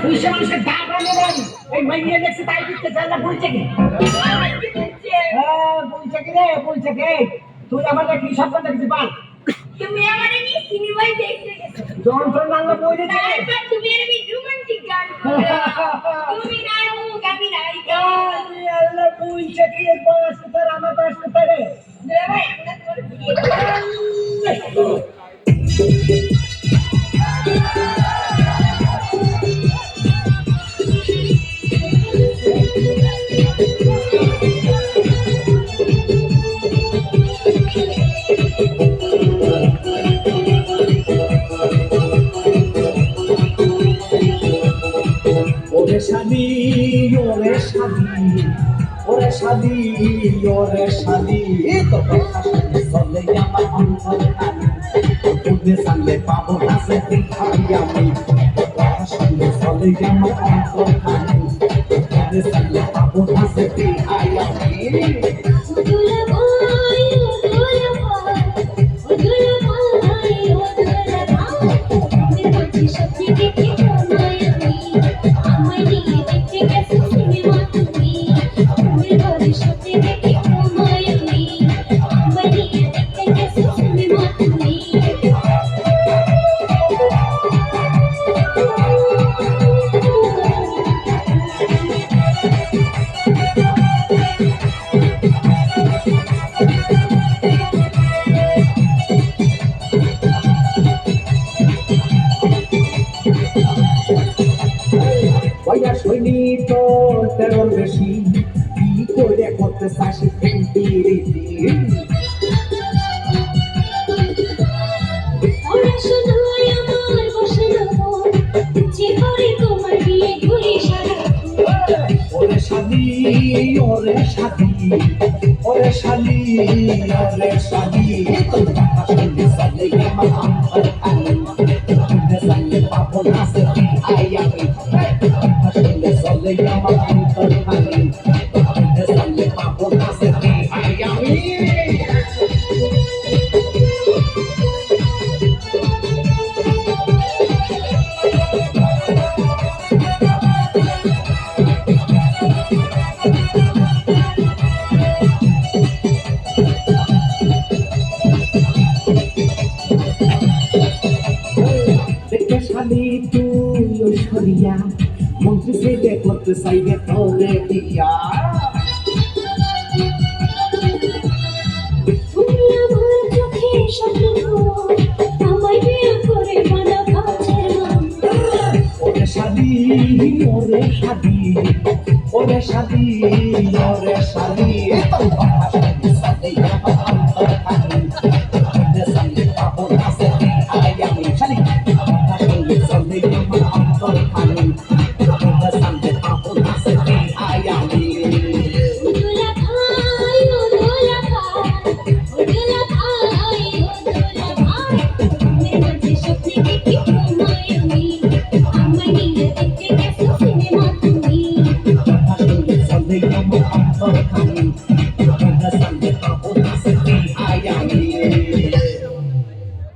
পুলিশের মানুষের গা বানে নাই এই মাইয়া দেখছে তাই দিতে চাইলা বলছে কি বলছে কি রে বলছে কি তুই আমাদের কি সব কথা কিছু বল তুমি আমারে নিয়ে সিনেমায় দেখতে গেছো যন্ত্রণা লাগলো বই দিতে তারপর তুমি এর রোমান্টিক গান করো তুমি নায়ক আমি নায়িকা আল্লাহ বলছে কি এর বয়স তোর আমার বয়স কত রে ভাই আমরা তোর বিয়ে ওরে শাদি ওরে শাদি ওরে শাদি ওরে শাদি তো চলে আমার অন্তর তুমি সামনে পাবো না সে খাই আমি সঙ্গে চলে আমার অন্তর তুমি সামনে পাবো না সে খাই আমি সৈনিক তেরোর বেশি কি করে করতে চাষি ওরে শালি ওরে শালি ওরে শালি ওরে শালি পাবো না সে আই আমি চলে আমার অন্তর খালি চলে পাবো না সে আই আমি শালি তুই ঐশ্বরিয়া মন্ত্রী ছেলে করতে চাইবে তোরে দিয়া ওরে শালি ওরে শালি ওরে শালি ওরে শালি পাবো না সে আই আমি শালি Thank you.